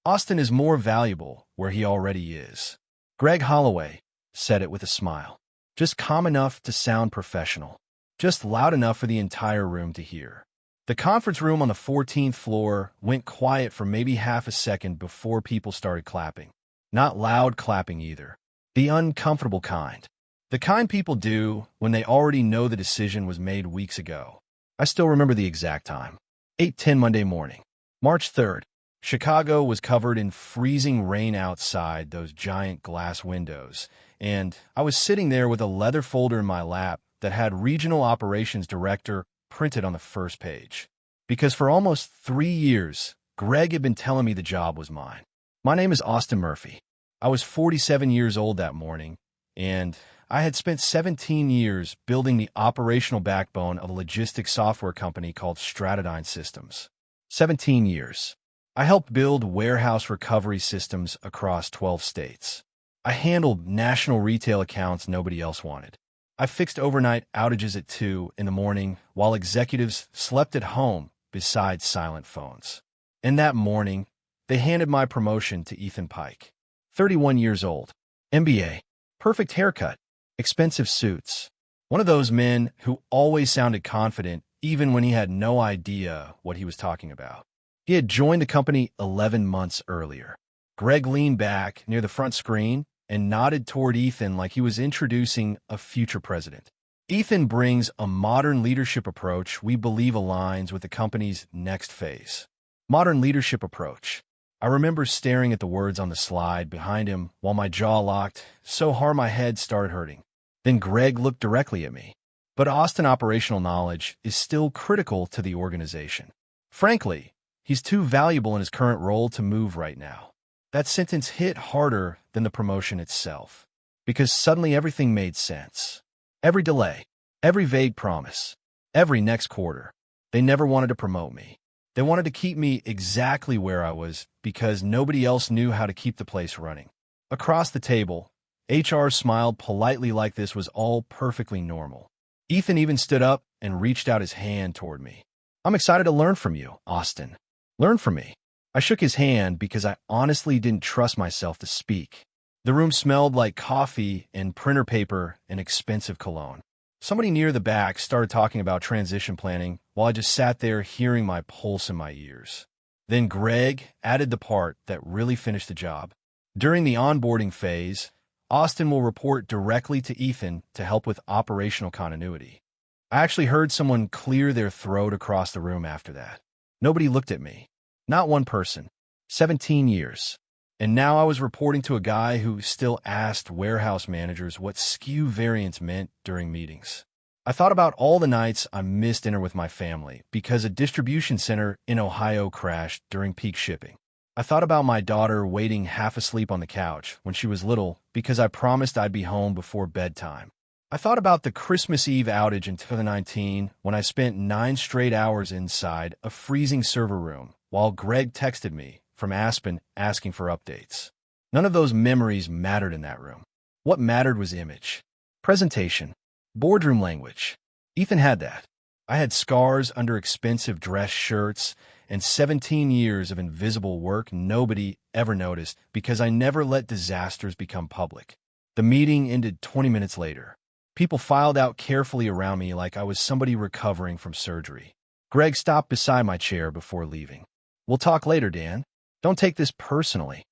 Austin is more valuable where he already is. Greg Holloway said it with a smile. Just calm enough to sound professional. Just loud enough for the entire room to hear. The conference room on the 14th floor went quiet for maybe half a second before people started clapping. Not loud clapping either. The uncomfortable kind. The kind people do when they already know the decision was made weeks ago. I still remember the exact time. 8:10 Monday morning. March 3rd. Chicago was covered in freezing rain outside those giant glass windows, and I was sitting there with a leather folder in my lap that had Regional Operations Director printed on the first page. Because for almost 3 years, Greg had been telling me the job was mine. My name is Austin Murphy. I was 47 years old that morning, and I had spent 17 years building the operational backbone of a logistics software company called Stratodyne Systems. 17 years. I helped build warehouse recovery systems across 12 states. I handled national retail accounts nobody else wanted. I fixed overnight outages at 2 in the morning while executives slept at home beside silent phones. And that morning, they handed my promotion to Ethan Pike. 31 years old. MBA. Perfect haircut. Expensive suits. One of those men who always sounded confident even when he had no idea what he was talking about. He had joined the company 11 months earlier. Greg leaned back near the front screen and nodded toward Ethan like he was introducing a future president. Ethan brings a modern leadership approach we believe aligns with the company's next phase. Modern leadership approach. I remember staring at the words on the slide behind him while my jaw locked so hard my head started hurting. Then Greg looked directly at me. But Austin operational knowledge is still critical to the organization. Frankly, he's too valuable in his current role to move right now. That sentence hit harder than the promotion itself, because suddenly everything made sense. Every delay, every vague promise, every next quarter. They never wanted to promote me. They wanted to keep me exactly where I was because nobody else knew how to keep the place running. Across the table, HR smiled politely like this was all perfectly normal. Ethan even stood up and reached out his hand toward me. I'm excited to learn from you, Austin. Learn from me. I shook his hand because I honestly didn't trust myself to speak. The room smelled like coffee and printer paper and expensive cologne. Somebody near the back started talking about transition planning while I just sat there hearing my pulse in my ears. Then Greg added the part that really finished the job. During the onboarding phase, Austin will report directly to Ethan to help with operational continuity. I actually heard someone clear their throat across the room after that. Nobody looked at me. Not one person. 17 years. And now I was reporting to a guy who still asked warehouse managers what SKU variance meant during meetings. I thought about all the nights I missed dinner with my family because a distribution center in Ohio crashed during peak shipping. I thought about my daughter waiting half asleep on the couch when she was little because I promised I'd be home before bedtime. I thought about the Christmas Eve outage in 2019 when I spent 9 straight hours inside a freezing server room while Greg texted me from Aspen asking for updates. None of those memories mattered in that room. What mattered was image, presentation, boardroom language. Ethan had that. I had scars under expensive dress shirts and 17 years of invisible work nobody ever noticed because I never let disasters become public. The meeting ended 20 minutes later. People filed out carefully around me like I was somebody recovering from surgery. Greg stopped beside my chair before leaving. We'll talk later, Dan. Don't take this personally.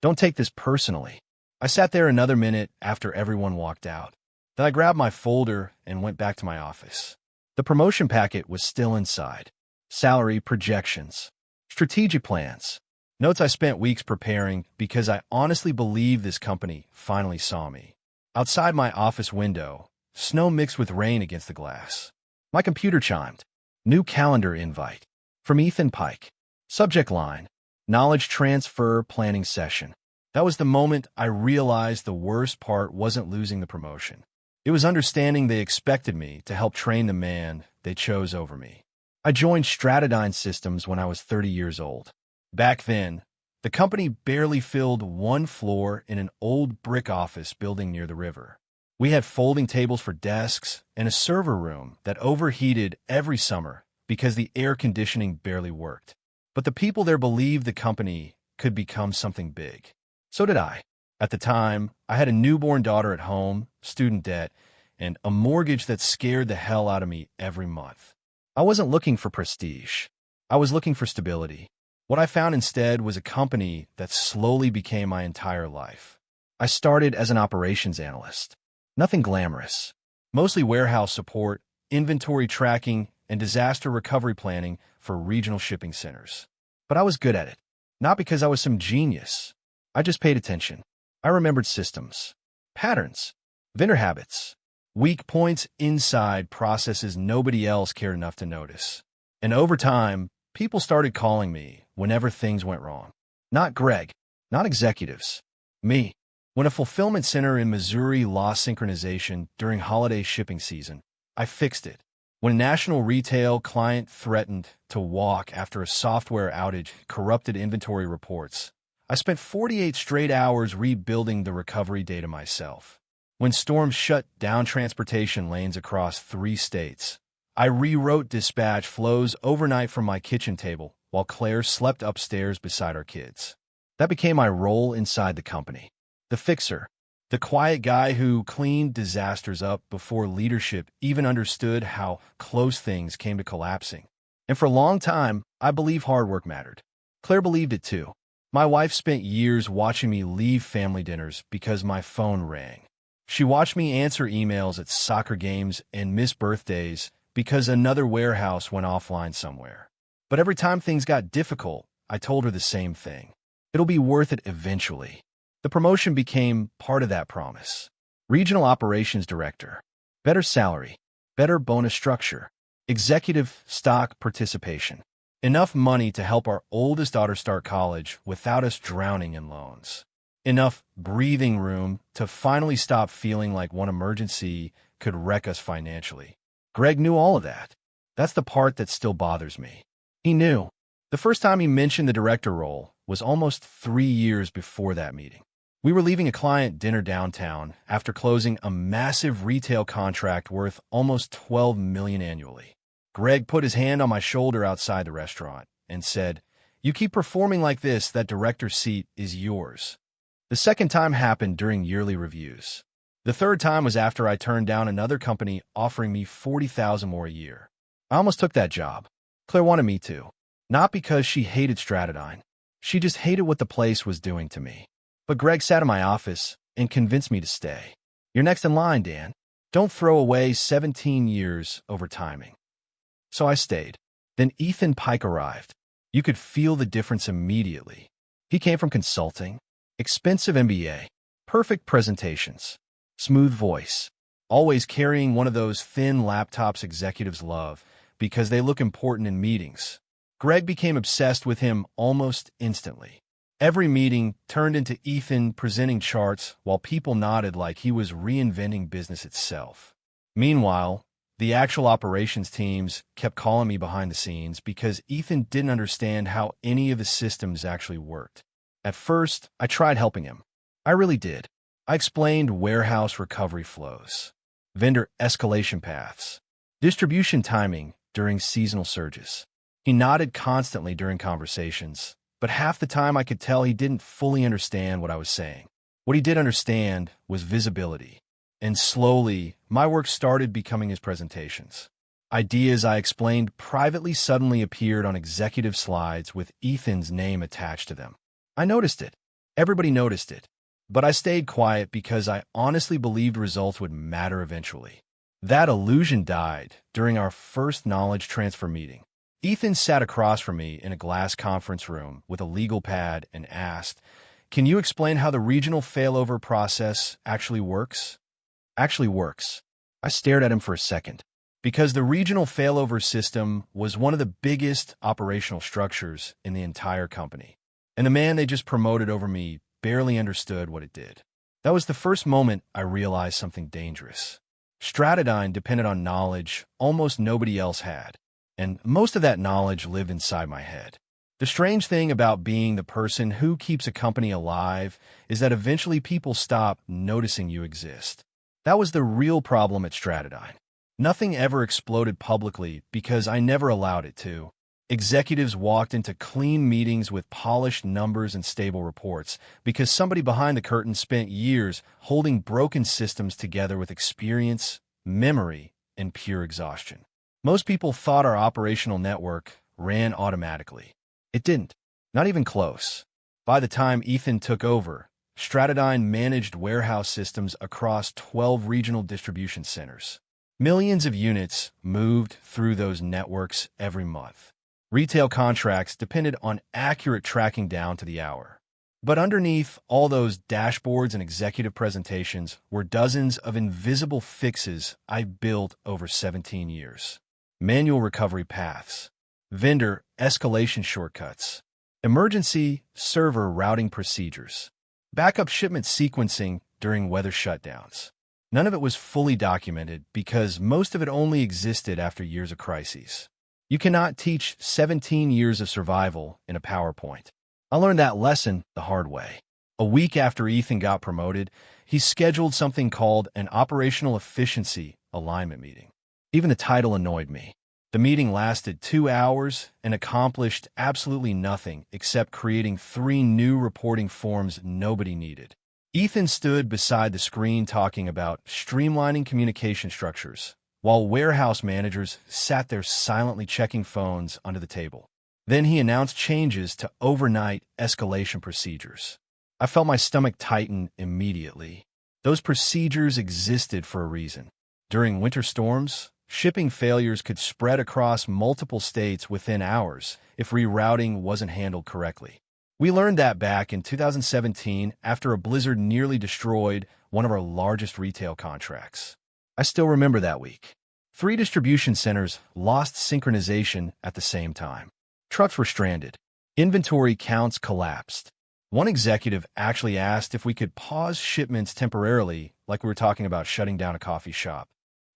Don't take this personally. I sat there another minute after everyone walked out. Then I grabbed my folder and went back to my office. The promotion packet was still inside. Salary projections, strategic plans, notes I spent weeks preparing because I honestly believe this company finally saw me. Outside my office window, snow mixed with rain against the glass. My computer chimed. New calendar invite. From Ethan Pike. Subject line. Knowledge transfer planning session. That was the moment I realized the worst part wasn't losing the promotion. It was understanding they expected me to help train the man they chose over me. I joined Stratodyne Systems when I was 30 years old. Back then, the company barely filled one floor in an old brick office building near the river. We had folding tables for desks and a server room that overheated every summer because the air conditioning barely worked. But the people there believed the company could become something big. So did I. At the time, I had a newborn daughter at home, student debt, and a mortgage that scared the hell out of me every month. I wasn't looking for prestige. I was looking for stability. What I found instead was a company that slowly became my entire life. I started as an operations analyst. Nothing glamorous. Mostly warehouse support, inventory tracking, and disaster recovery planning for regional shipping centers. But I was good at it. Not because I was some genius. I just paid attention. I remembered systems, patterns, vendor habits, weak points inside processes nobody else cared enough to notice. And over time, people started calling me whenever things went wrong. Not Greg, not executives. Me. When a fulfillment center in Missouri lost synchronization during holiday shipping season, I fixed it. When a national retail client threatened to walk after a software outage corrupted inventory reports, I spent 48 straight hours rebuilding the recovery data myself. When storms shut down transportation lanes across 3 states, I rewrote dispatch flows overnight from my kitchen table while Claire slept upstairs beside our kids. That became my role inside the company. The fixer. The quiet guy who cleaned disasters up before leadership even understood how close things came to collapsing. And for a long time, I believed hard work mattered. Claire believed it too. My wife spent years watching me leave family dinners because my phone rang. She watched me answer emails at soccer games and miss birthdays because another warehouse went offline somewhere. But every time things got difficult, I told her the same thing. It'll be worth it eventually. The promotion became part of that promise. Regional Operations Director. Better salary. Better bonus structure. Executive stock participation. Enough money to help our oldest daughter start college without us drowning in loans. Enough breathing room to finally stop feeling like one emergency could wreck us financially. Greg knew all of that. That's the part that still bothers me. He knew. The first time he mentioned the director role was almost 3 years before that meeting. We were leaving a client dinner downtown after closing a massive retail contract worth almost $12 million annually. Greg put his hand on my shoulder outside the restaurant and said, "You keep performing like this, that director's seat is yours." The second time happened during yearly reviews. The third time was after I turned down another company offering me $40,000 more a year. I almost took that job. Claire wanted me to. Not because she hated Stratodyne. She just hated what the place was doing to me. But Greg sat in my office and convinced me to stay. "You're next in line, Dan. Don't throw away 17 years over timing." So I stayed. Then Ethan Pike arrived. You could feel the difference immediately. He came from consulting, expensive MBA, perfect presentations, smooth voice, always carrying one of those thin laptops executives love because they look important in meetings. Greg became obsessed with him almost instantly. Every meeting turned into Ethan presenting charts while people nodded like he was reinventing business itself. Meanwhile, the actual operations teams kept calling me behind the scenes because Ethan didn't understand how any of the systems actually worked. At first, I tried helping him. I really did. I explained warehouse recovery flows, vendor escalation paths, distribution timing during seasonal surges. He nodded constantly during conversations, but half the time I could tell he didn't fully understand what I was saying. What he did understand was visibility. And slowly, my work started becoming his presentations. Ideas I explained privately suddenly appeared on executive slides with Ethan's name attached to them. I noticed it. Everybody noticed it. But I stayed quiet because I honestly believed results would matter eventually. That illusion died during our first knowledge transfer meeting. Ethan sat across from me in a glass conference room with a legal pad and asked, "Can you explain how the regional failover process actually works?" Actually works. I stared at him for a second. Because the regional failover system was one of the biggest operational structures in the entire company. And the man they just promoted over me barely understood what it did. That was the first moment I realized something dangerous. Stratodyne depended on knowledge almost nobody else had. And most of that knowledge lived inside my head. The strange thing about being the person who keeps a company alive is that eventually people stop noticing you exist. That was the real problem at Stratodyne. Nothing ever exploded publicly because I never allowed it to. Executives walked into clean meetings with polished numbers and stable reports because somebody behind the curtain spent years holding broken systems together with experience, memory, and pure exhaustion. Most people thought our operational network ran automatically. It didn't. Not even close. By the time Ethan took over, Stratodyne managed warehouse systems across 12 regional distribution centers. Millions of units moved through those networks every month. Retail contracts depended on accurate tracking down to the hour. But underneath all those dashboards and executive presentations were dozens of invisible fixes I built over 17 years. Manual recovery paths, vendor escalation shortcuts, emergency server routing procedures, backup shipment sequencing during weather shutdowns. None of it was fully documented because most of it only existed after years of crises. You cannot teach 17 years of survival in a PowerPoint. I learned that lesson the hard way. A week after Ethan got promoted, he scheduled something called an operational efficiency alignment meeting. Even the title annoyed me. The meeting lasted 2 hours and accomplished absolutely nothing except creating 3 new reporting forms nobody needed. Ethan stood beside the screen talking about streamlining communication structures, while warehouse managers sat there silently checking phones under the table. Then he announced changes to overnight escalation procedures. I felt my stomach tighten immediately. Those procedures existed for a reason. During winter storms, shipping failures could spread across multiple states within hours if rerouting wasn't handled correctly. We learned that back in 2017 after a blizzard nearly destroyed one of our largest retail contracts. I still remember that week. 3 distribution centers lost synchronization at the same time. Trucks were stranded. Inventory counts collapsed. One executive actually asked if we could pause shipments temporarily, like we were talking about shutting down a coffee shop.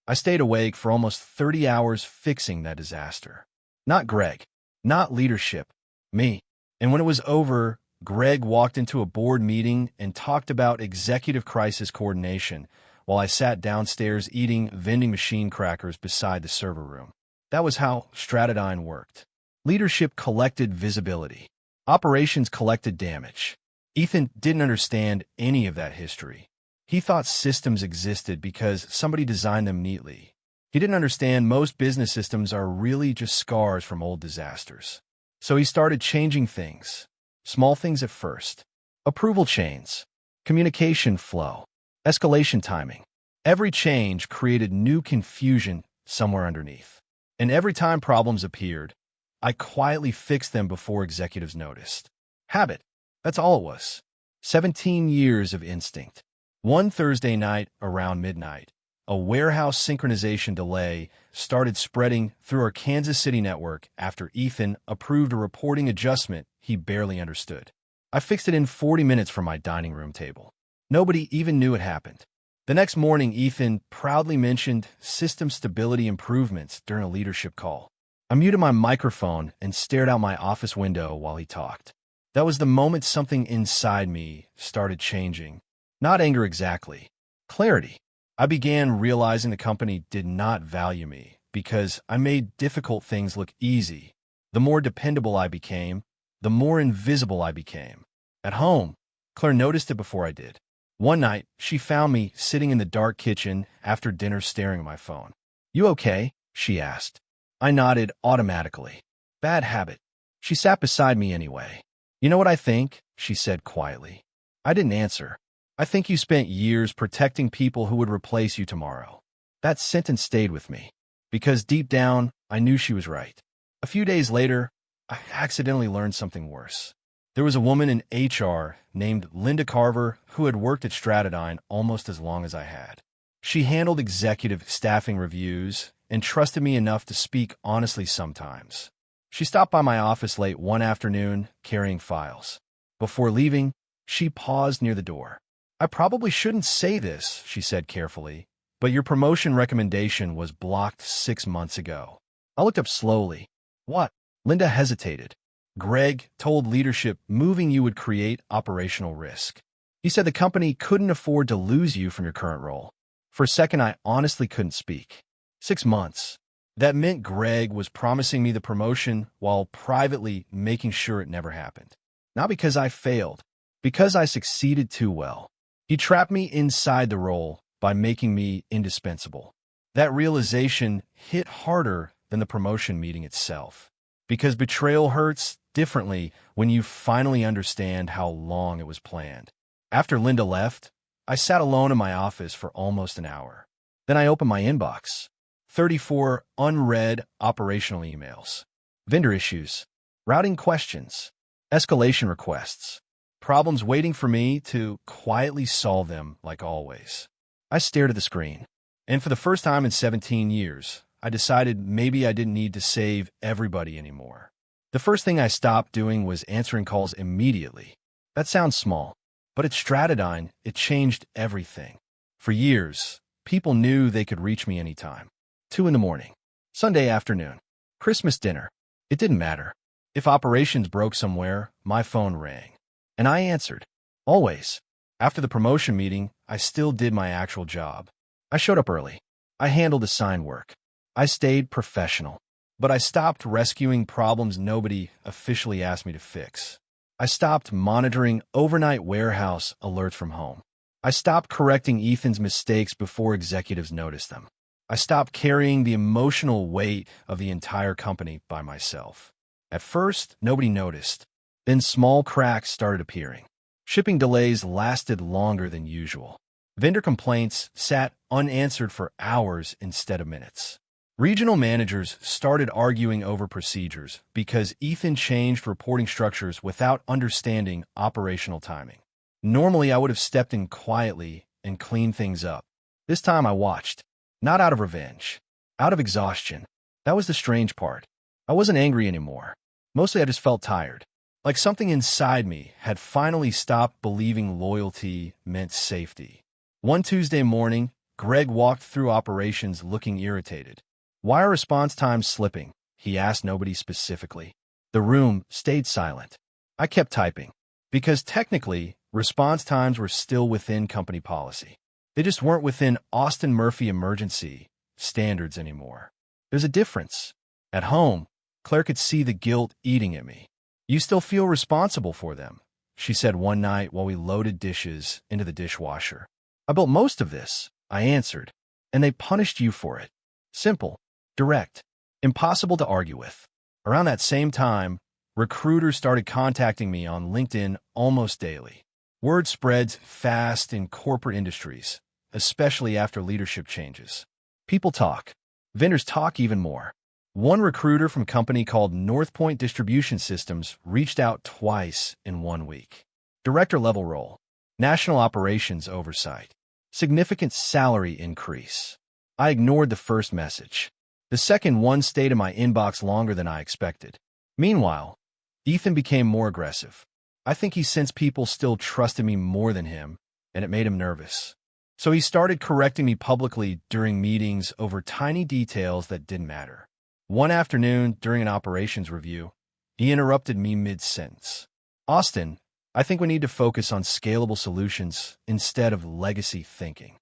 I stayed awake for almost 30 hours fixing that disaster. Not Greg. Not leadership. Me. And when it was over, Greg walked into a board meeting and talked about executive crisis coordination, while I sat downstairs eating vending machine crackers beside the server room. That was how Stratodyne worked. Leadership collected visibility. Operations collected damage. Ethan didn't understand any of that history. He thought systems existed because somebody designed them neatly. He didn't understand most business systems are really just scars from old disasters. So he started changing things. Small things at first. Approval chains. Communication flow. Escalation timing. Every change created new confusion somewhere underneath. And every time problems appeared, I quietly fixed them before executives noticed. Habit. That's all it was. 17 years of instinct. One Thursday night around midnight, a warehouse synchronization delay started spreading through our Kansas City network after Ethan approved a reporting adjustment he barely understood. I fixed it in 40 minutes from my dining room table. Nobody even knew it happened. The next morning, Ethan proudly mentioned system stability improvements during a leadership call. I muted my microphone and stared out my office window while he talked. That was the moment something inside me started changing. Not anger exactly. Clarity. I began realizing the company did not value me because I made difficult things look easy. The more dependable I became, the more invisible I became. At home, Claire noticed it before I did. One night, she found me sitting in the dark kitchen after dinner staring at my phone. "You okay?" she asked. I nodded automatically. Bad habit. She sat beside me anyway. "You know what I think?" she said quietly. I didn't answer. "I think you spent years protecting people who would replace you tomorrow." That sentence stayed with me, because deep down, I knew she was right. A few days later, I accidentally learned something worse. There was a woman in HR named Linda Carver who had worked at Stratodyne almost as long as I had. She handled executive staffing reviews and trusted me enough to speak honestly sometimes. She stopped by my office late one afternoon carrying files. Before leaving, she paused near the door. "I probably shouldn't say this," she said carefully, "but your promotion recommendation was blocked 6 months ago." I looked up slowly. "What?" Linda hesitated. "Greg told leadership moving you would create operational risk. He said the company couldn't afford to lose you from your current role." For a second, I honestly couldn't speak. 6 months. That meant Greg was promising me the promotion while privately making sure it never happened. Not because I failed, because I succeeded too well. He trapped me inside the role by making me indispensable. That realization hit harder than the promotion meeting itself, because betrayal hurts differently when you finally understand how long it was planned. After Linda left, I sat alone in my office for almost an hour. Then I opened my inbox. 34 unread operational emails. Vendor issues, routing questions, escalation requests, problems waiting for me to quietly solve them like always. I stared at the screen, and for the first time in 17 years, I decided maybe I didn't need to save everybody anymore. The first thing I stopped doing was answering calls immediately. That sounds small, but at Stratodyne, it changed everything. For years, people knew they could reach me anytime. 2 in the morning, Sunday afternoon, Christmas dinner. It didn't matter. If operations broke somewhere, my phone rang. And I answered. Always. After the promotion meeting, I still did my actual job. I showed up early. I handled assigned work. I stayed professional. But I stopped rescuing problems nobody officially asked me to fix. I stopped monitoring overnight warehouse alerts from home. I stopped correcting Ethan's mistakes before executives noticed them. I stopped carrying the emotional weight of the entire company by myself. At first, nobody noticed. Then small cracks started appearing. Shipping delays lasted longer than usual. Vendor complaints sat unanswered for hours instead of minutes. Regional managers started arguing over procedures because Ethan changed reporting structures without understanding operational timing. Normally, I would have stepped in quietly and cleaned things up. This time I watched. Not out of revenge, out of exhaustion. That was the strange part. I wasn't angry anymore. Mostly I just felt tired. Like something inside me had finally stopped believing loyalty meant safety. One Tuesday morning, Greg walked through operations looking irritated. "Why are response times slipping?" he asked nobody specifically. The room stayed silent. I kept typing, because technically, response times were still within company policy. They just weren't within Austin Murphy emergency standards anymore. There's a difference. At home, Claire could see the guilt eating at me. "You still feel responsible for them," she said one night while we loaded dishes into the dishwasher. "I built most of this," I answered, "and they punished you for it." Simple, direct, impossible to argue with. Around that same time, recruiters started contacting me on LinkedIn almost daily. Word spreads fast in corporate industries, especially after leadership changes. People talk. Vendors talk even more. One recruiter from a company called NorthPoint Distribution Systems reached out twice in 1 week. Director-level role, national operations oversight, significant salary increase. I ignored the first message. The second one stayed in my inbox longer than I expected. Meanwhile, Ethan became more aggressive. I think he sensed people still trusted me more than him, and it made him nervous. So he started correcting me publicly during meetings over tiny details that didn't matter. One afternoon, during an operations review, he interrupted me mid-sentence. "Austin, I think we need to focus on scalable solutions instead of legacy thinking."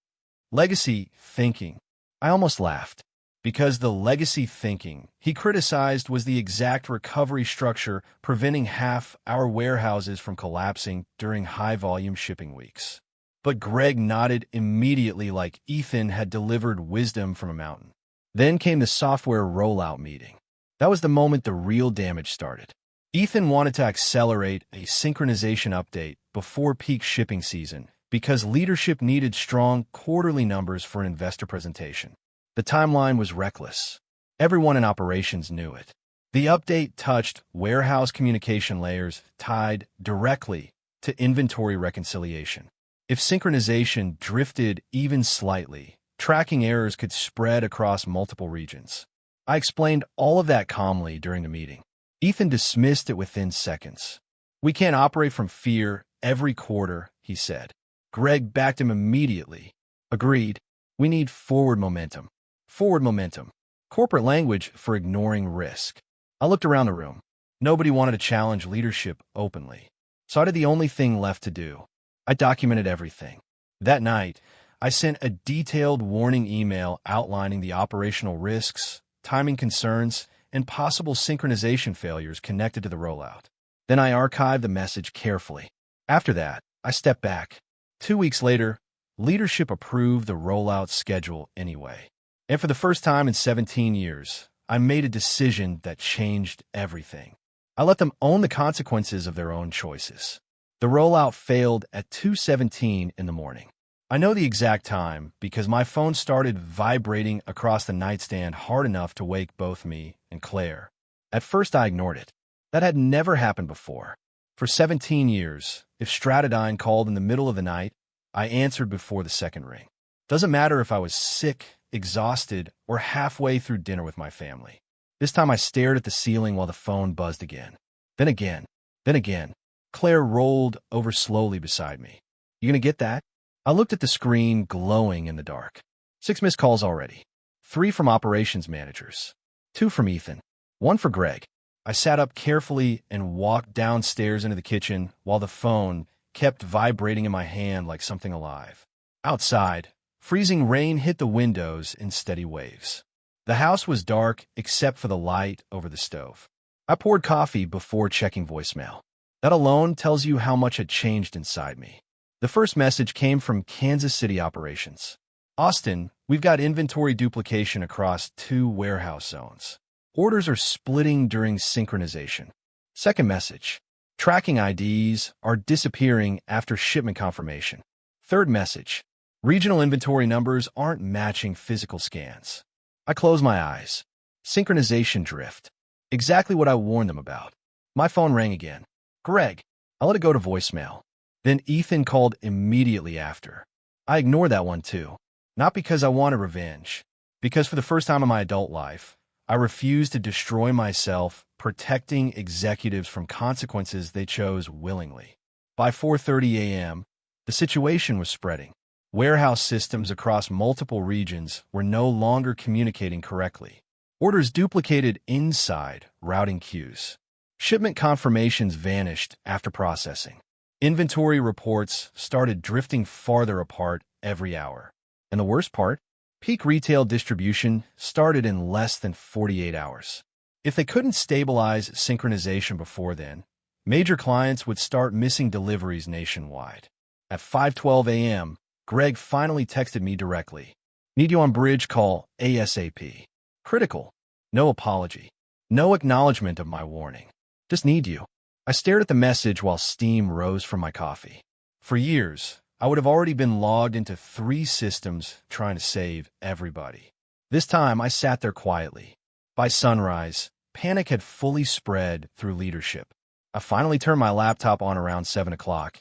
Legacy thinking. I almost laughed, because the legacy thinking he criticized was the exact recovery structure preventing half our warehouses from collapsing during high-volume shipping weeks. But Greg nodded immediately like Ethan had delivered wisdom from a mountain. Then came the software rollout meeting. That was the moment the real damage started. Ethan wanted to accelerate a synchronization update before peak shipping season because leadership needed strong quarterly numbers for an investor presentation. The timeline was reckless. Everyone in operations knew it. The update touched warehouse communication layers tied directly to inventory reconciliation. If synchronization drifted even slightly, tracking errors could spread across multiple regions. I explained all of that calmly during the meeting. Ethan dismissed it within seconds. "We can't operate from fear every quarter," he said. Greg backed him immediately. "Agreed. We need forward momentum." Forward momentum. Corporate language for ignoring risk. I looked around the room. Nobody wanted to challenge leadership openly. So I did the only thing left to do. I documented everything. That night, I sent a detailed warning email outlining the operational risks, timing concerns, and possible synchronization failures connected to the rollout. Then I archived the message carefully. After that, I stepped back. 2 weeks later, leadership approved the rollout schedule anyway. And for the first time in 17 years, I made a decision that changed everything. I let them own the consequences of their own choices. The rollout failed at 2:17 in the morning. I know the exact time because my phone started vibrating across the nightstand hard enough to wake both me and Claire. At first, I ignored it. That had never happened before. For 17 years, if Stratodyne called in the middle of the night, I answered before the second ring. Doesn't matter if I was sick, exhausted, or halfway through dinner with my family. This time I stared at the ceiling while the phone buzzed again. Then again. Then again. Claire rolled over slowly beside me. You gonna get that? I looked at the screen, glowing in the dark. 6 missed calls already. 3 from operations managers. 2 from Ethan. 1 for Greg. I sat up carefully and walked downstairs into the kitchen while the phone kept vibrating in my hand like something alive. Outside, freezing rain hit the windows in steady waves. The house was dark except for the light over the stove. I poured coffee before checking voicemail. That alone tells you how much had changed inside me. The first message came from Kansas City operations. Austin, we've got inventory duplication across 2 warehouse zones. Orders are splitting during synchronization. Second message. Tracking IDs are disappearing after shipment confirmation. Third message. Regional inventory numbers aren't matching physical scans. I close my eyes. Synchronization drift. Exactly what I warned them about. My phone rang again. Greg. I let it go to voicemail. Then Ethan called immediately after. I ignored that one too. Not because I wanted revenge. Because for the first time in my adult life, I refused to destroy myself protecting executives from consequences they chose willingly. By 4:30 a.m., the situation was spreading. Warehouse systems across multiple regions were no longer communicating correctly. Orders duplicated inside routing queues. Shipment confirmations vanished after processing. Inventory reports started drifting farther apart every hour. And the worst part? Peak retail distribution started in less than 48 hours. If they couldn't stabilize synchronization before then, major clients would start missing deliveries nationwide. At 5:12 a.m., Greg finally texted me directly. Need you on bridge call ASAP. Critical. No apology. No acknowledgement of my warning. Just need you. I stared at the message while steam rose from my coffee. For years, I would have already been logged into 3 systems trying to save everybody. This time, I sat there quietly. By sunrise, panic had fully spread through leadership. I finally turned my laptop on around 7 o'clock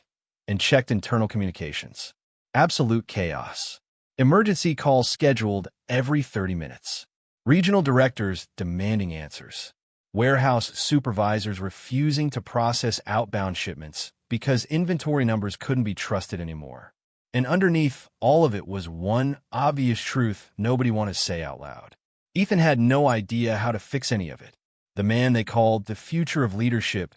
and checked internal communications. Absolute chaos. Emergency calls scheduled every 30 minutes. Regional directors demanding answers. Warehouse supervisors refusing to process outbound shipments because inventory numbers couldn't be trusted anymore. And underneath all of it was one obvious truth nobody wanted to say out loud. Ethan had no idea how to fix any of it. The man they called the future of leadership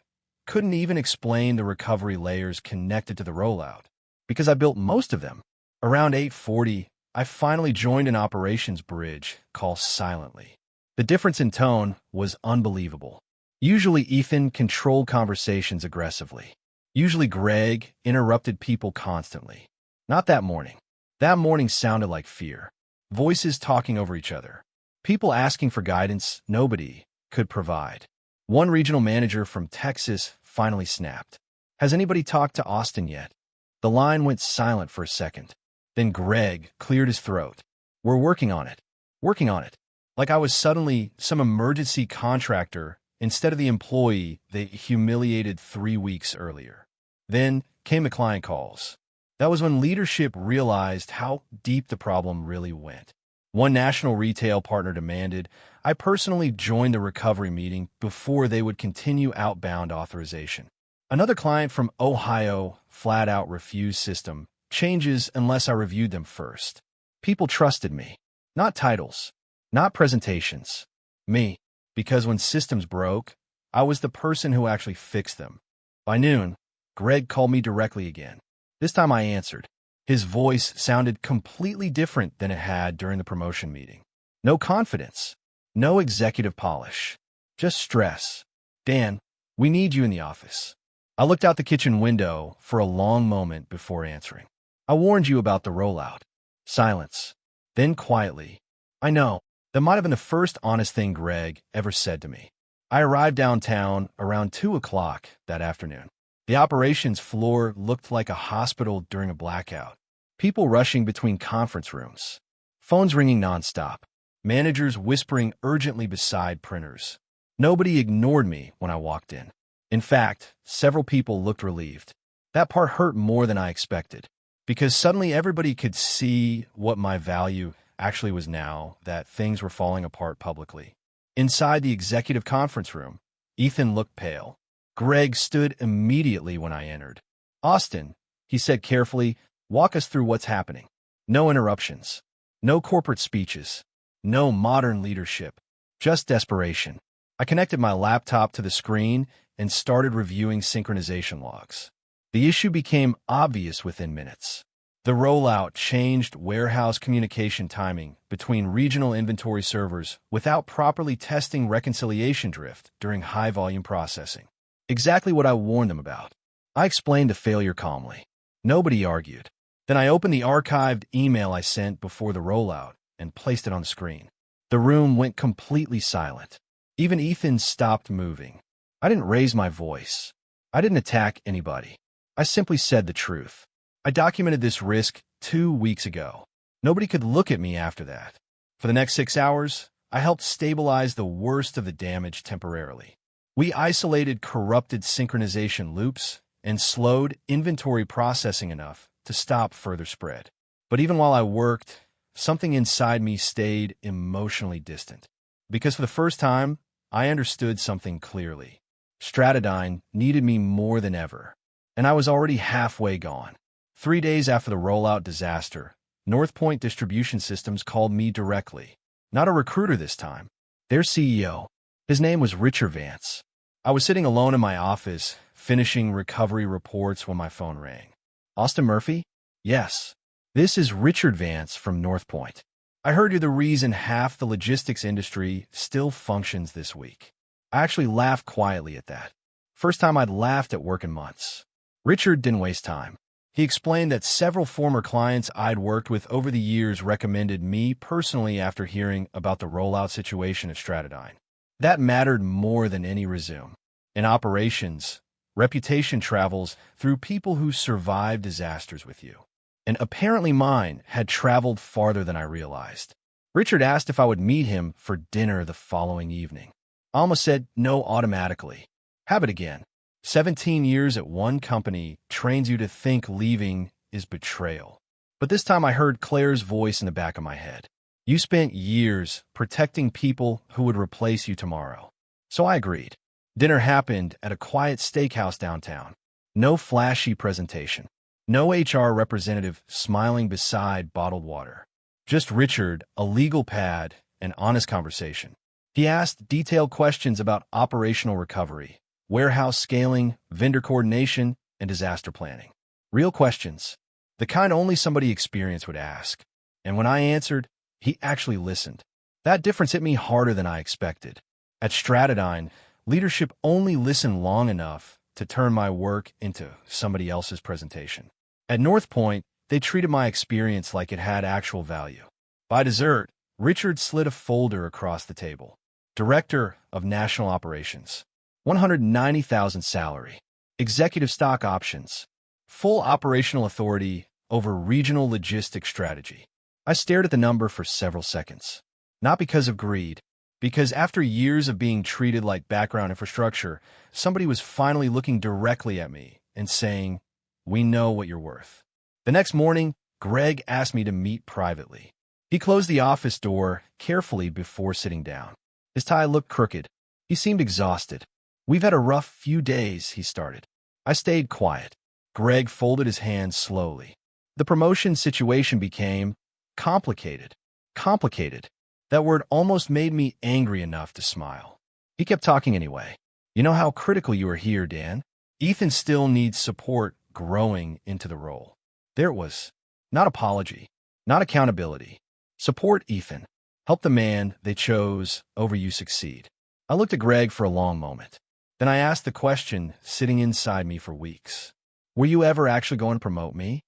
couldn't even explain the recovery layers connected to the rollout, because I built most of them. Around 8:40, I finally joined an operations bridge call silently. The difference in tone was unbelievable. Usually Ethan controlled conversations aggressively. Usually Greg interrupted people constantly. Not that morning. That morning sounded like fear. Voices talking over each other. People asking for guidance nobody could provide. One regional manager from Texas finally snapped. Has anybody talked to Austin yet? The line went silent for a second. Then Greg cleared his throat. We're working on it. Working on it. Like I was suddenly some emergency contractor instead of the employee they humiliated 3 weeks earlier. Then came the client calls. That was when leadership realized how deep the problem really went. One national retail partner demanded I personally join the recovery meeting before they would continue outbound authorization. Another client from Ohio flat out refused system changes unless I reviewed them first. People trusted me. Not titles. Not presentations. Me. Because when systems broke, I was the person who actually fixed them. By noon, Greg called me directly again. This time I answered. His voice sounded completely different than it had during the promotion meeting. No confidence. No executive polish. Just stress. Dan, we need you in the office. I looked out the kitchen window for a long moment before answering. I warned you about the rollout. Silence. Then quietly. I know. That might have been the first honest thing Greg ever said to me. I arrived downtown around 2 o'clock that afternoon. The operations floor looked like a hospital during a blackout. People rushing between conference rooms. Phones ringing nonstop. Managers whispering urgently beside printers. Nobody ignored me when I walked in. In fact, several people looked relieved. That part hurt more than I expected, because suddenly everybody could see what my value actually was now that things were falling apart publicly. Inside the executive conference room, Ethan looked pale. Greg stood immediately when I entered. Austin, he said carefully, walk us through what's happening. No interruptions. No corporate speeches. No modern leadership. Just desperation. I connected my laptop to the screen and started reviewing synchronization logs. The issue became obvious within minutes. The rollout changed warehouse communication timing between regional inventory servers without properly testing reconciliation drift during high-volume processing. Exactly what I warned them about. I explained the failure calmly. Nobody argued. Then I opened the archived email I sent before the rollout and placed it on the screen. The room went completely silent. Even Ethan stopped moving. I didn't raise my voice. I didn't attack anybody. I simply said the truth. I documented this risk 2 weeks ago. Nobody could look at me after that. For the next 6 hours, I helped stabilize the worst of the damage temporarily. We isolated corrupted synchronization loops and slowed inventory processing enough to stop further spread. But even while I worked, something inside me stayed emotionally distant. Because for the first time, I understood something clearly. Stratodyne needed me more than ever, and I was already halfway gone. 3 days after the rollout disaster, NorthPoint Distribution Systems called me directly. Not a recruiter this time. Their CEO. His name was Richard Vance. I was sitting alone in my office, finishing recovery reports when my phone rang. Austin Murphy? Yes. This is Richard Vance from NorthPoint. I heard you're the reason half the logistics industry still functions this week. I actually laughed quietly at that. First time I'd laughed at work in months. Richard didn't waste time. He explained that several former clients I'd worked with over the years recommended me personally after hearing about the rollout situation at Stratodyne. That mattered more than any resume. In operations, reputation travels through people who survive disasters with you. And apparently mine had traveled farther than I realized. Richard asked if I would meet him for dinner the following evening. I almost said no automatically. Habit again. 17 years at one company trains you to think leaving is betrayal. But this time I heard Claire's voice in the back of my head. You spent years protecting people who would replace you tomorrow. So I agreed. Dinner happened at a quiet steakhouse downtown. No flashy presentation. No HR representative smiling beside bottled water. Just Richard, a legal pad, and honest conversation. He asked detailed questions about operational recovery, warehouse scaling, vendor coordination, and disaster planning. Real questions, the kind only somebody experienced would ask. And when I answered, he actually listened. That difference hit me harder than I expected. At Stratodyne, leadership only listened long enough to turn my work into somebody else's presentation. At NorthPoint, they treated my experience like it had actual value. By dessert, Richard slid a folder across the table. Director of National Operations. $190,000 salary. Executive stock options. Full operational authority over regional logistics strategy. I stared at the number for several seconds. Not because of greed, because after years of being treated like background infrastructure, somebody was finally looking directly at me and saying, "We know what you're worth." The next morning, Greg asked me to meet privately. He closed the office door carefully before sitting down. His tie looked crooked. He seemed exhausted. "We've had a rough few days," he started. I stayed quiet. Greg folded his hands slowly. The promotion situation became complicated. Complicated. That word almost made me angry enough to smile. He kept talking anyway. "You know how critical you are here, Dan. Ethan still needs support growing into the role." There it was. Not apology. Not accountability. Support Ethan. Help the man they chose over you succeed. I looked at Greg for a long moment. Then I asked the question sitting inside me for weeks. Were you ever actually going to promote me?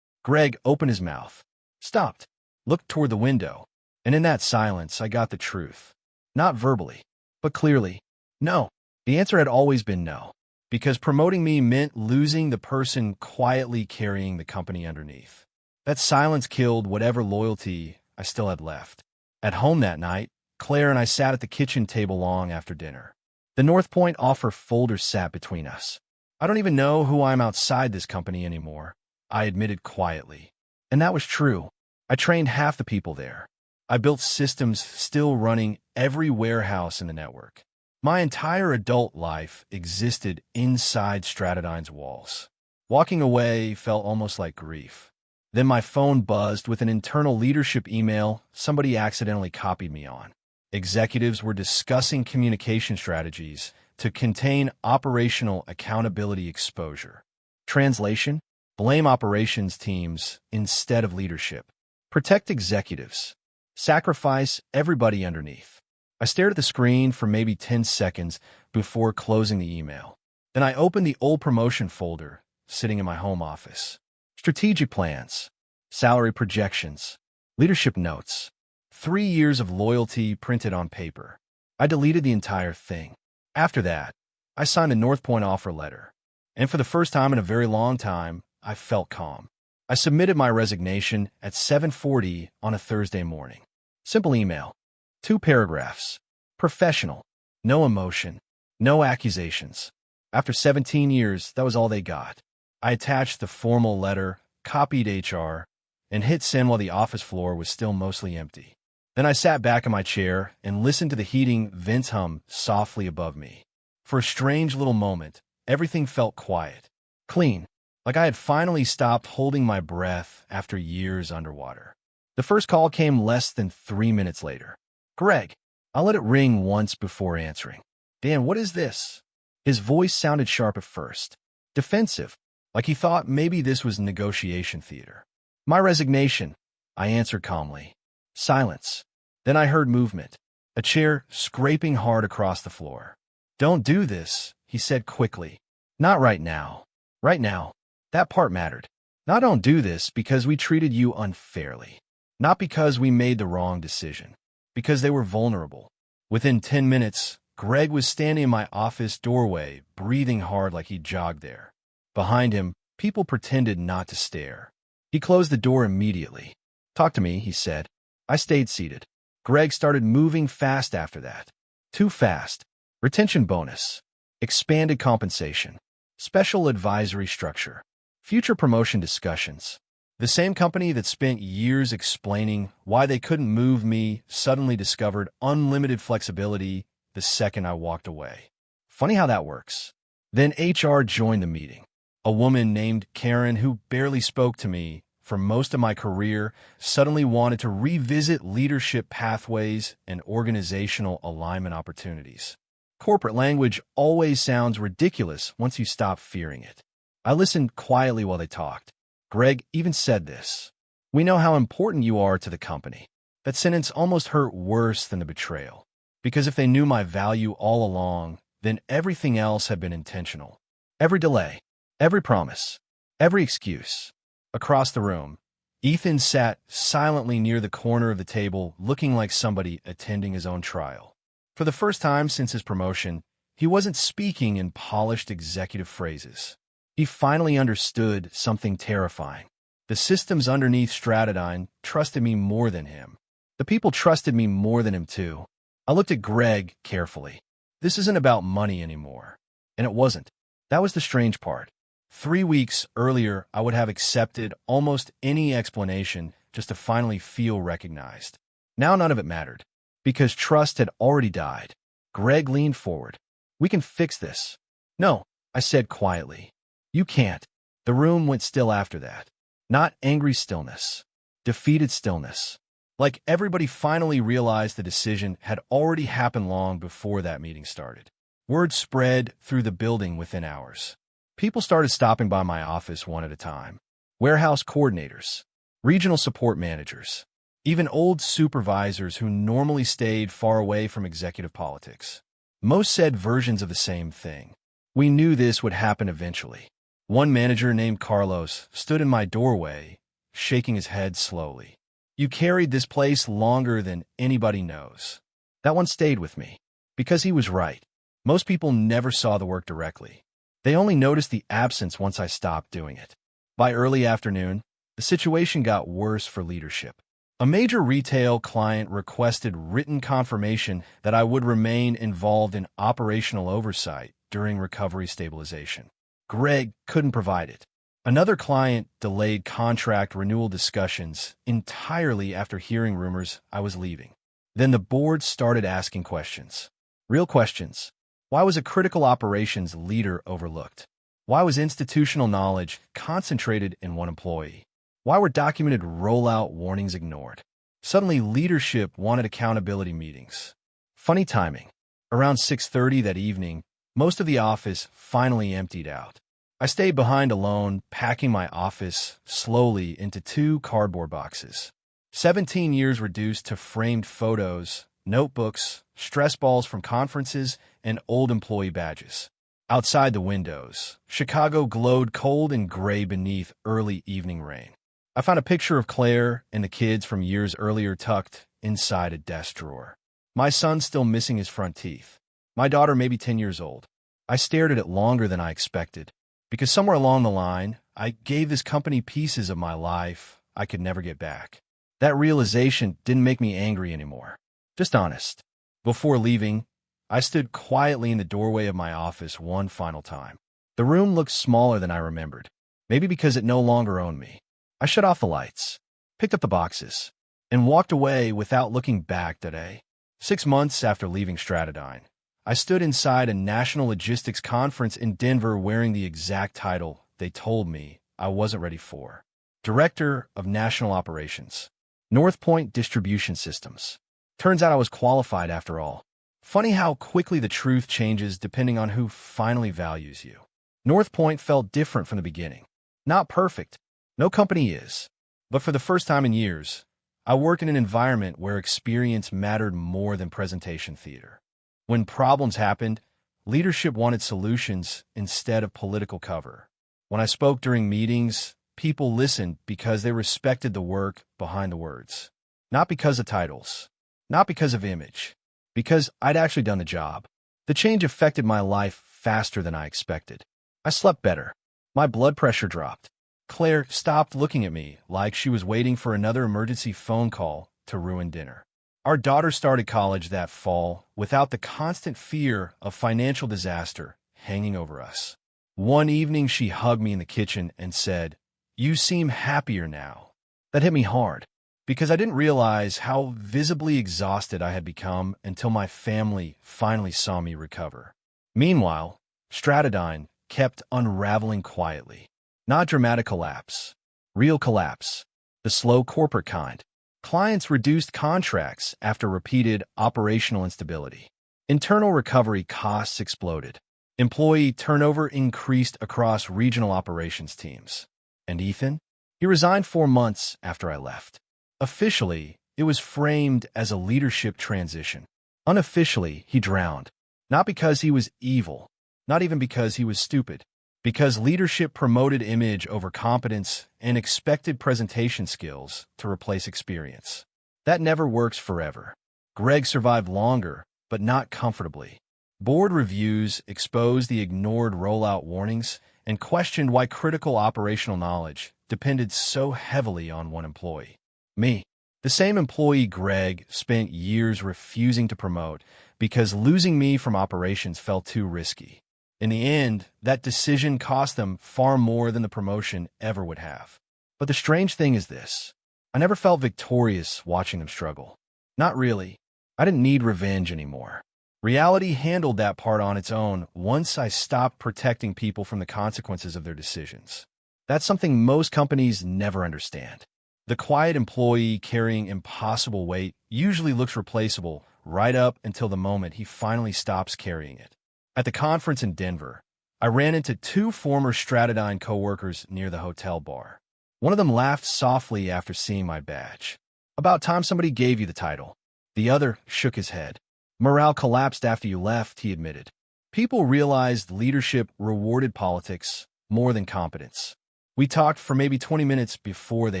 Greg opened his mouth, stopped, looked toward the window, and in that silence I got the truth. Not verbally, but clearly. No. The answer had always been no, because promoting me meant losing the person quietly carrying the company underneath. That silence killed whatever loyalty I still had left. At home that night, Claire and I sat at the kitchen table long after dinner. The NorthPoint offer folder sat between us. I don't even know who I'm outside this company anymore, I admitted quietly. And that was true. I trained half the people there. I built systems still running every warehouse in the network. My entire adult life existed inside Stratodyne's walls. Walking away felt almost like grief. Then my phone buzzed with an internal leadership email somebody accidentally copied me on. Executives were discussing communication strategies to contain operational accountability exposure. Translation: blame operations teams instead of leadership. Protect executives. Sacrifice everybody underneath. I stared at the screen for maybe 10 seconds before closing the email. Then I opened the old promotion folder sitting in my home office. Strategic plans, salary projections, leadership notes, 3 years of loyalty printed on paper. I deleted the entire thing. After that, I signed the NorthPoint offer letter. And for the first time in a very long time, I felt calm. I submitted my resignation at 7:40 on a Thursday morning. Simple email. 2 paragraphs. Professional. No emotion. No accusations. After 17 years, that was all they got. I attached the formal letter, copied HR, and hit send while the office floor was still mostly empty. Then I sat back in my chair and listened to the heating vents hum softly above me. For a strange little moment, everything felt quiet, clean, like I had finally stopped holding my breath after years underwater. The first call came less than 3 minutes later. Greg. I let it ring once before answering. Dan, what is this? His voice sounded sharp at first, defensive, like he thought maybe this was negotiation theater. My resignation, I answered calmly. Silence. Then I heard movement, a chair scraping hard across the floor. Don't do this, he said quickly. Not right now. Right now. That part mattered. Not don't do this because we treated you unfairly. Not because we made the wrong decision. Because they were vulnerable. Within 10 minutes, Greg was standing in my office doorway, breathing hard like he jogged there. Behind him, people pretended not to stare. He closed the door immediately. Talk to me, he said. I stayed seated. Greg started moving fast after that. Too fast. Retention bonus. Expanded compensation. Special advisory structure. Future promotion discussions. The same company that spent years explaining why they couldn't move me suddenly discovered unlimited flexibility the second I walked away. Funny how that works. Then HR joined the meeting. A woman named Karen, who barely spoke to me for most of my career, suddenly wanted to revisit leadership pathways and organizational alignment opportunities. Corporate language always sounds ridiculous once you stop fearing it. I listened quietly while they talked. Greg even said this. We know how important you are to the company. That sentence almost hurt worse than the betrayal. Because if they knew my value all along, then everything else had been intentional. Every delay, every promise, every excuse. Across the room, Ethan sat silently near the corner of the table, looking like somebody attending his own trial. For the first time since his promotion, he wasn't speaking in polished executive phrases. He finally understood something terrifying. The systems underneath Stratodyne trusted me more than him. The people trusted me more than him too. I looked at Greg carefully. This isn't about money anymore. And it wasn't. That was the strange part. 3 weeks earlier, I would have accepted almost any explanation just to finally feel recognized. Now none of it mattered, because trust had already died. Greg leaned forward. We can fix this. No, I said quietly. You can't. The room went still after that. Not angry stillness. Defeated stillness. Like everybody finally realized the decision had already happened long before that meeting started. Word spread through the building within hours. People started stopping by my office one at a time. Warehouse coordinators, regional support managers, even old supervisors who normally stayed far away from executive politics. Most said versions of the same thing. We knew this would happen eventually. One manager named Carlos stood in my doorway, shaking his head slowly. You carried this place longer than anybody knows. That one stayed with me. Because he was right. Most people never saw the work directly. They only noticed the absence once I stopped doing it. By early afternoon, the situation got worse for leadership. A major retail client requested written confirmation that I would remain involved in operational oversight during recovery stabilization. Greg couldn't provide it. Another client delayed contract renewal discussions entirely after hearing rumors I was leaving. Then the board started asking questions. Real questions. Why was a critical operations leader overlooked? Why was institutional knowledge concentrated in one employee? Why were documented rollout warnings ignored? Suddenly, leadership wanted accountability meetings. Funny timing. Around 6:30 that evening, most of the office finally emptied out. I stayed behind alone, packing my office slowly into 2 cardboard boxes. 17 years reduced to framed photos, notebooks, stress balls from conferences, and old employee badges. Outside the windows, Chicago glowed cold and gray beneath early evening rain. I found a picture of Claire and the kids from years earlier tucked inside a desk drawer. My son's still missing his front teeth. My daughter may be 10 years old. I stared at it longer than I expected, because somewhere along the line, I gave this company pieces of my life I could never get back. That realization didn't make me angry anymore. Just honest. Before leaving, I stood quietly in the doorway of my office one final time. The room looked smaller than I remembered, maybe because it no longer owned me. I shut off the lights, picked up the boxes, and walked away without looking back that day. 6 months after leaving Stratodyne, I stood inside a national logistics conference in Denver wearing the exact title they told me I wasn't ready for. Director of National Operations. NorthPoint Distribution Systems. Turns out I was qualified after all. Funny how quickly the truth changes depending on who finally values you. NorthPoint felt different from the beginning. Not perfect. No company is. But for the first time in years, I worked in an environment where experience mattered more than presentation theater. When problems happened, leadership wanted solutions instead of political cover. When I spoke during meetings, people listened because they respected the work behind the words. Not because of titles. Not because of image. Because I'd actually done the job. The change affected my life faster than I expected. I slept better. My blood pressure dropped. Claire stopped looking at me like she was waiting for another emergency phone call to ruin dinner. Our daughter started college that fall without the constant fear of financial disaster hanging over us. One evening, she hugged me in the kitchen and said, "You seem happier now." That hit me hard, because I didn't realize how visibly exhausted I had become until my family finally saw me recover. Meanwhile, Stratodyne kept unraveling quietly. Not dramatic collapse. Real collapse. The slow corporate kind. Clients reduced contracts after repeated operational instability. Internal recovery costs exploded. Employee turnover increased across regional operations teams. And Ethan? He resigned 4 months after I left. Officially, it was framed as a leadership transition. Unofficially, he drowned. Not because he was evil, not even because he was stupid, because leadership promoted image over competence and expected presentation skills to replace experience. That never works forever. Greg survived longer, but not comfortably. Board reviews exposed the ignored rollout warnings and questioned why critical operational knowledge depended so heavily on one employee. Me. The same employee Greg spent years refusing to promote because losing me from operations felt too risky. In the end, that decision cost them far more than the promotion ever would have. But the strange thing is this. I never felt victorious watching them struggle. Not really. I didn't need revenge anymore. Reality handled that part on its own once I stopped protecting people from the consequences of their decisions. That's something most companies never understand. The quiet employee carrying impossible weight usually looks replaceable right up until the moment he finally stops carrying it. At the conference in Denver, I ran into 2 former Stratodyne coworkers near the hotel bar. One of them laughed softly after seeing my badge. About time somebody gave you the title. The other shook his head. Morale collapsed after you left, he admitted. People realized leadership rewarded politics more than competence. We talked for maybe 20 minutes before they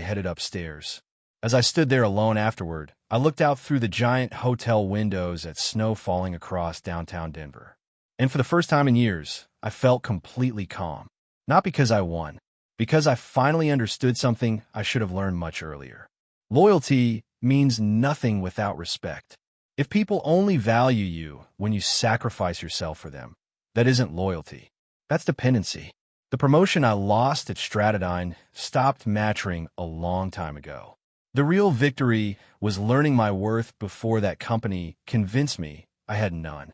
headed upstairs. As I stood there alone afterward, I looked out through the giant hotel windows at snow falling across downtown Denver. And for the first time in years, I felt completely calm. Not because I won, because I finally understood something I should have learned much earlier. Loyalty means nothing without respect. If people only value you when you sacrifice yourself for them, that isn't loyalty. That's dependency. The promotion I lost at Stratodyne stopped mattering a long time ago. The real victory was learning my worth before that company convinced me I had none.